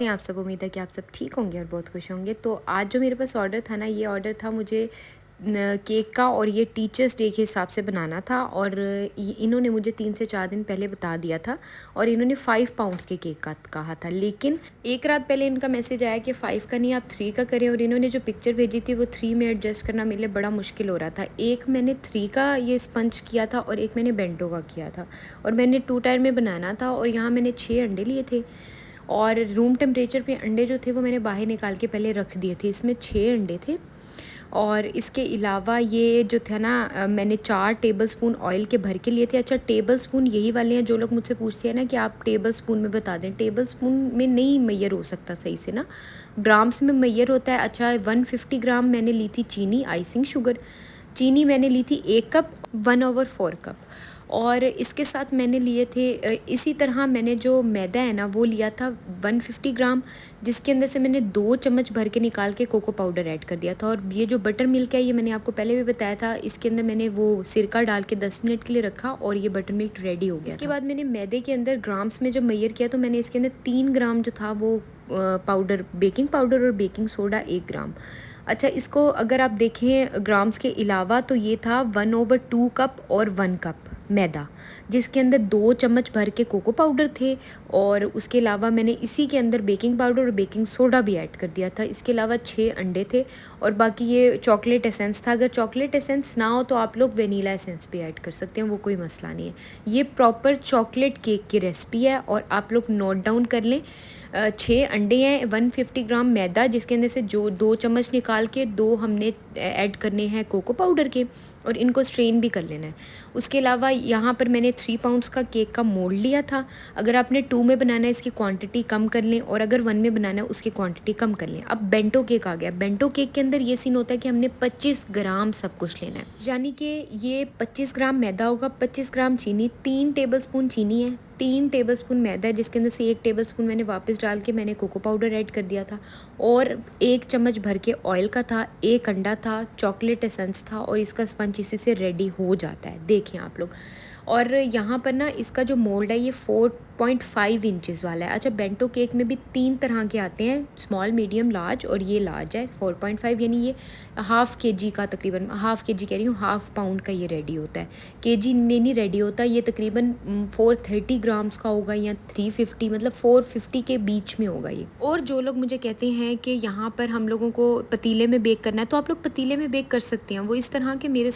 कैसे हैं आप सब। उम्मीद है कि आप सब ठीक होंगे और बहुत खुश होंगे। तो आज जो मेरे पास ऑर्डर था ना, ये ऑर्डर था मुझे केक का, और ये टीचर्स डे के हिसाब से बनाना था। और इन्होंने मुझे 3 से 4 दिन पहले बता दिया था, और इन्होंने 5 पाउंड्स के केक का कहा था। लेकिन एक रात पहले इनका मैसेज आया कि 5 का नहीं, आप 3 का करें। और इन्होंने जो पिक्चर भेजी थी वो 3 में एडजस्ट करना मेरे लिए बड़ा मुश्किल हो रहा था। एक मैंने 3 का ये स्पंज किया था और एक मैंने बेंटो का किया था, और मैंने 2 टायर में बनाना था। और यहाँ मैंने 6 अंडे लिए थे, और रूम टेम्परेचर पे अंडे जो थे वो मैंने बाहर निकाल के पहले रख दिए थे। इसमें 6 अंडे थे, और इसके अलावा ये जो था ना, मैंने 4 टेबलस्पून ऑयल के भर के लिए थे। अच्छा, टेबलस्पून यही वाले हैं जो लोग मुझसे पूछते हैं ना कि आप टेबलस्पून में बता दें। टेबलस्पून में नहीं मैयर हो सकता सही से ना, ग्राम्स में मैयर होता है। अच्छा, 150 ग्राम मैंने ली थी चीनी, आइसिंग शुगर। चीनी मैंने ली थी 1 कप, 1/4 कप। और इसके साथ मैंने लिए थे इसी तरह मैंने जो मैदा है ना वो लिया था 150 ग्राम, जिसके अंदर से मैंने 2 चम्मच भर के निकाल के कोको पाउडर ऐड कर दिया था। और ये जो बटर मिल्क है, ये मैंने आपको पहले भी बताया था, इसके अंदर मैंने वो सिरका डाल के 10 मिनट के लिए रखा, और ये बटर मिल्क रेडी हो गया। इसके बाद मैंने मैदे के अंदर ग्राम्स में जब मैयर किया तो मैंने इसके अंदर 3 ग्राम जो था वो पाउडर, बेकिंग पाउडर और बेकिंग सोडा 1 ग्राम। अच्छा, इसको अगर आप देखें ग्राम्स के अलावा तो ये था 1/2 कप और 1 कप मैदा, जिसके अंदर 2 चम्मच भर के कोको पाउडर थे, और उसके अलावा मैंने इसी के अंदर बेकिंग पाउडर और बेकिंग सोडा भी ऐड कर दिया था। इसके अलावा 6 अंडे थे, और बाकी ये चॉकलेट एसेंस था। अगर चॉकलेट एसेंस ना हो तो आप लोग वेनीला एसेंस भी ऐड कर सकते हैं, वो कोई मसला नहीं है। ये प्रॉपर चॉकलेट केक की रेसिपी है, और आप लोग नोट डाउन कर लें। 6 अंडे हैं, 150 ग्राम मैदा, जिसके अंदर से जो 2 चम्मच निकाल के 2 हमने ऐड करने हैं कोको पाउडर के, और इनको स्ट्रेन भी कर लेना है। उसके अलावा यहाँ पर मैंने 3 पाउंड्स का केक का मोल्ड लिया था। अगर आपने 2 में बनाना है इसकी क्वांटिटी कम कर लें, और अगर 1 में बनाना है उसकी क्वांटिटी कम कर लें। अब बेंटो केक आ गया। बेंटो केक के अंदर ये सीन होता है कि हमने 25 ग्राम सब कुछ लेना है, यानी कि ये 25 ग्राम मैदा होगा, 25 ग्राम चीनी, 3 टेबलस्पून चीनी है, 3 टेबलस्पून मैदा है, जिसके अंदर से 1 टेबलस्पून मैंने वापस डाल के मैंने कोको पाउडर ऐड कर दिया था, और 1 चम्मच भर के ऑयल का था, 1 अंडा था, चॉकलेट एसेंस था, और इसका स्पंज इसी से रेडी हो जाता है, देखें आप लोग। और यहाँ पर ना इसका जो मोल्ड है ये 4.5 इंचज़ वाला है। अच्छा, बेंटो केक में भी 3 तरह के आते हैं, स्मॉल, मीडियम, लार्ज, और ये लार्ज है 4.5, यानी ये हाफ़ kg का, तकरीबन हाफ़ kg कह रही हूँ, हाफ़ पाउंड का ये रेडी होता है। kg में नहीं रेडी होता, ये तकरीबन 430 ग्राम्स का होगा, या 350, मतलब 450 के बीच में होगा ये। और जो लोग मुझे कहते हैं कि यहाँ पर हम लोगों को पतीले में बेक करना है, तो आप लोग पतीले में बेक कर सकते हैं। वो इस तरह के मेरे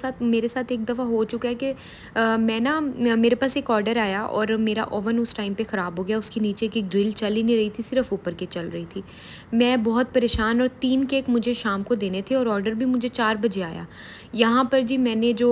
साथ एक दफ़ा हो चुका है कि मैं ना, मेरे पास एक ऑर्डर आया और मेरा ओवन उस टाइम पे ख़राब हो गया। उसकी नीचे की ग्रिल चल ही नहीं रही थी, सिर्फ ऊपर की चल रही थी। मैं बहुत परेशान, और 3 केक मुझे शाम को देने थे, और ऑर्डर भी मुझे 4 बजे आया। यहाँ पर जी मैंने जो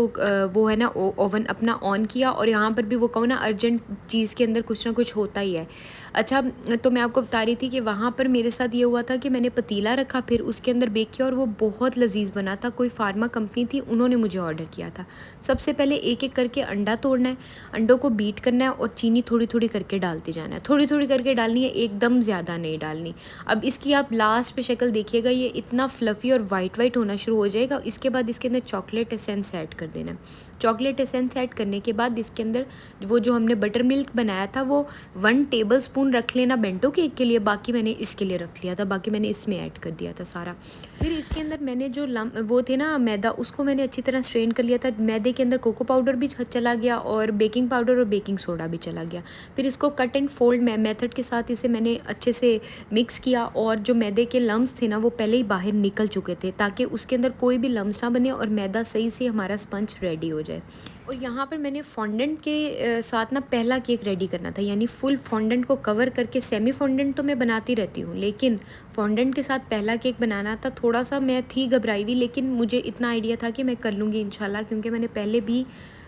वो है ना ओवन अपना ऑन किया, और यहाँ पर भी वो कहूँ ना, अर्जेंट चीज़ के अंदर कुछ ना कुछ होता ही है। अच्छा, तो मैं आपको बता रही थी कि वहाँ पर मेरे साथ ये हुआ था कि मैंने पतीला रखा, फिर उसके अंदर बेक किया, और वो बहुत लजीज बना था। कोई फार्मा कंपनी थी, उन्होंने मुझे ऑर्डर किया था। सबसे पहले एक एक करके अंडा तोड़ना है, अंडों को बीट करना है, और चीनी थोड़ी थोड़ी करके डालते जाना है, थोड़ी थोड़ी करके डालनी है, एकदम ज़्यादा नहीं डालनी। अब इसकी आप लास्ट पे शक्ल देखिएगा, ये इतना फ्लफ़ी और वाइट होना शुरू हो जाएगा। इसके बाद इसके अंदर चॉकलेट एसेंस ऐड कर देना है। चॉकलेट एसेंस ऐड करने के बाद इसके अंदर वो जो हमने बटर मिल्क बनाया था वो 1 टेबलस्पून रख लेना बेंटो केक के लिए, बाकी मैंने इसके लिए रख लिया था, बाकी मैंने इसमें ऐड कर दिया था सारा। फिर इसके अंदर मैंने जो वो थे ना मैदा, उसको मैंने अच्छी तरह स्ट्रेन कर लिया था। मैदे के अंदर कोको पाउडर भी चला गया, और बेकिंग पाउडर और बेकिंग सोडा भी चला गया। फिर इसको कट एंड फोल्ड मेथड के साथ इसे मैंने अच्छे से मिक्स किया, और जो मैदे के लम्स थे ना वो पहले ही बाहर निकल चुके थे, ताकि उसके अंदर कोई भी लम्स ना बने और मैदा सही से हमारा स्पंज रेडी हो जाए। और यहाँ पर मैंने फॉन्डेंट के साथ ना पहला केक रेडी करना था, यानी फुल फॉन्डेंट को कवर करके। सेमी फॉन्डेंट तो मैं बनाती रहती हूँ, लेकिन फॉन्डेंट के साथ पहला केक बनाना था। थोड़ा सा मैं थी घबराई हुई, लेकिन मुझे इतना आइडिया था कि मैं कर लूँगी इंशाल्लाह, क्योंकि मैंने पहले भी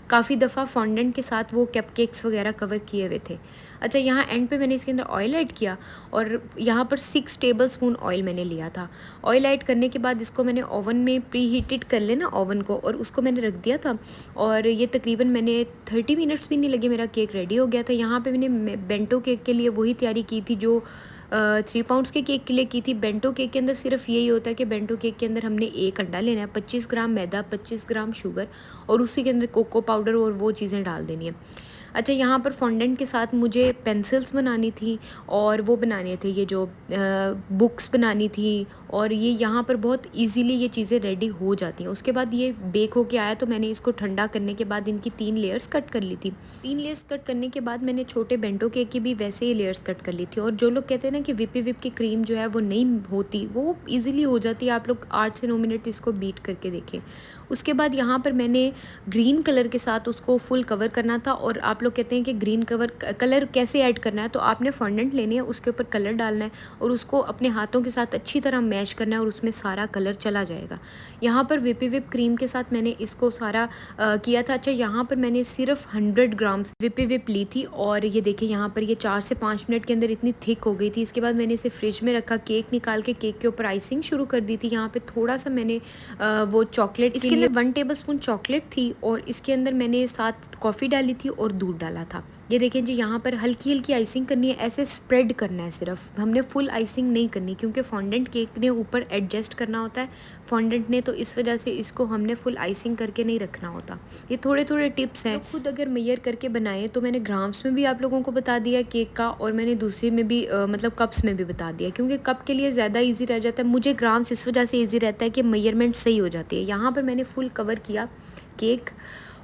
काफ़ी दफ़ा फॉन्डेंट के साथ वो कपकेक्स वगैरह कवर किए हुए थे। अच्छा, यहाँ एंड पे मैंने इसके अंदर ऑयल ऐड किया, और यहाँ पर 6 टेबलस्पून ऑयल मैंने लिया था। ऑयल ऐड करने के बाद इसको मैंने ओवन में प्री हीटेड कर लेना ओवन को, और उसको मैंने रख दिया था। और ये तकरीबन मैंने 30 मिनट्स भी नहीं लगे, मेरा केक रेडी हो गया था। यहाँ पे मैंने बेंटो केक के लिए वही तैयारी की थी जो 3 पाउंड्स के केक के लिए की थी। बेंटो केक के अंदर सिर्फ यही होता है कि बेंटो केक के अंदर हमने 1 अंडा लेना है, 25 ग्राम मैदा, 25 ग्राम शुगर, और उसी के अंदर कोको पाउडर और वो चीज़ें डाल देनी है। अच्छा, यहाँ पर फॉन्डेंट के साथ मुझे पेंसिल्स बनानी थी और वो बनाने थे ये जो बुक्स बनानी थी, और ये यहाँ पर बहुत इजीली ये चीज़ें रेडी हो जाती हैं। उसके बाद ये बेक होके आया तो मैंने इसको ठंडा करने के बाद इनकी 3 लेयर्स कट कर ली थी। 3 लेयर्स कट करने के बाद मैंने छोटे बेंटो केक की भी वैसे ही लेयर्स कट कर ली थी। और जो लोग कहते हैं ना कि विपी विप की क्रीम जो है वो नहीं होती, वो ईज़िली हो जाती है। आप लोग 8 से 9 मिनट इसको बीट करके देखें। उसके बाद यहाँ पर मैंने ग्रीन कलर के साथ उसको फुल कवर करना था। और आप लोग कहते हैं कि ग्रीन कलर कैसे ऐड करना है, तो आपने फॉन्डेंट लेनी है, उसके ऊपर कलर डालना है और उसको अपने हाथों के साथ अच्छी तरह मैश करना है और उसमें सारा कलर चला जाएगा। यहाँ पर विपी विप क्रीम के साथ मैंने इसको सारा किया था। अच्छा, यहाँ पर मैंने सिर्फ 100 ग्राम्स विपी विप ली थी और ये देखिए यहाँ पर ये 4 से 5 मिनट के अंदर इतनी थिक हो गई थी। इसके बाद मैंने इसे फ्रिज में रखा, केक निकाल के केक के ऊपर आइसिंग शुरू कर दी थी। यहाँ पे थोड़ा सा मैंने वो चॉकलेट, इसके अंदर 1 टेबलस्पून चॉकलेट थी और इसके अंदर मैंने साथ कॉफ़ी डाली थी और दूध डाला था। ये देखें जी, यहाँ पर हल्की हल्की आइसिंग करनी है, ऐसे स्प्रेड करना है सिर्फ, हमने फुल आइसिंग नहीं करनी क्योंकि फॉन्डेंट केक ने ऊपर एडजस्ट करना होता है फॉन्डेंट ने, तो इस वजह से इसको हमने फुल आइसिंग करके नहीं रखना होता। ये थोड़े थोड़े टिप्स हैं, तो खुद अगर मेजर करके बनाएं तो मैंने ग्राम्स में भी आप लोगों को बता दिया केक का, और मैंने दूसरे में भी मतलब कप्स में भी बता दिया, क्योंकि कप के लिए ज़्यादा ईजी रह जाता है। मुझे ग्राम्स इस वजह से ईजी रहता है कि मेजरमेंट सही हो जाती है। यहाँ पर मैंने फुल कवर किया केक,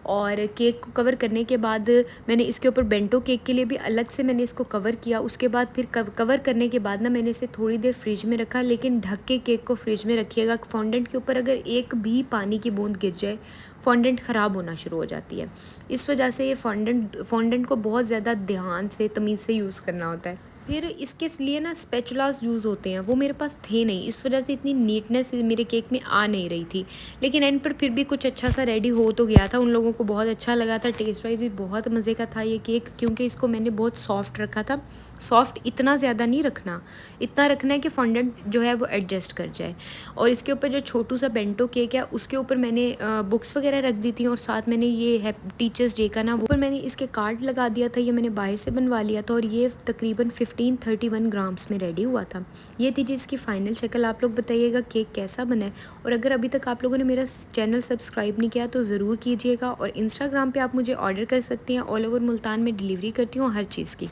और केक को कवर करने के बाद मैंने इसके ऊपर बेंटो केक के लिए भी अलग से मैंने इसको कवर किया। उसके बाद फिर कवर करने के बाद ना मैंने इसे थोड़ी देर फ्रिज में रखा, लेकिन ढक के केक को फ्रिज में रखिएगा। फॉन्डेंट के ऊपर अगर एक भी पानी की बूंद गिर जाए, फॉन्डेंट ख़राब होना शुरू हो जाती है। इस वजह से ये फॉन्डेंट को बहुत ज़्यादा ध्यान से, तमीज़ से यूज़ करना होता है। फिर इसके लिए ना स्पैचुलास यूज़ होते हैं, वो मेरे पास थे नहीं, इस वजह से इतनी नीटनेस मेरे केक में आ नहीं रही थी। लेकिन एंड पर फिर भी कुछ अच्छा सा रेडी हो तो गया था, उन लोगों को बहुत अच्छा लगा था। टेस्ट वाइज भी बहुत मज़े का था ये केक, क्योंकि इसको मैंने बहुत सॉफ्ट रखा था। सॉफ्ट इतना ज़्यादा नहीं रखना, इतना रखना है कि फॉन्डेंट जो है वो एडजस्ट कर जाए। और इसके ऊपर जो छोटू सा बेंटो केक है उसके ऊपर मैंने बुक्स वगैरह रख दी थी, और साथ मैंने ये है टीचर्स डे का ना, वो पर मैंने इसके कार्ड लगा दिया था। ये मैंने बाहर से बनवा लिया था और ये तकरीबन 1531 ग्राम्स में रेडी हुआ था। ये थी जी इसकी फ़ाइनल शक्ल। आप लोग बताइएगा केक कैसा बना है, और अगर अभी तक आप लोगों ने मेरा चैनल सब्सक्राइब नहीं किया तो ज़रूर कीजिएगा। और इंस्टाग्राम पे आप मुझे ऑर्डर कर सकती हैं, ऑल ओवर मुल्तान में डिलीवरी करती हूँ हर चीज़ की।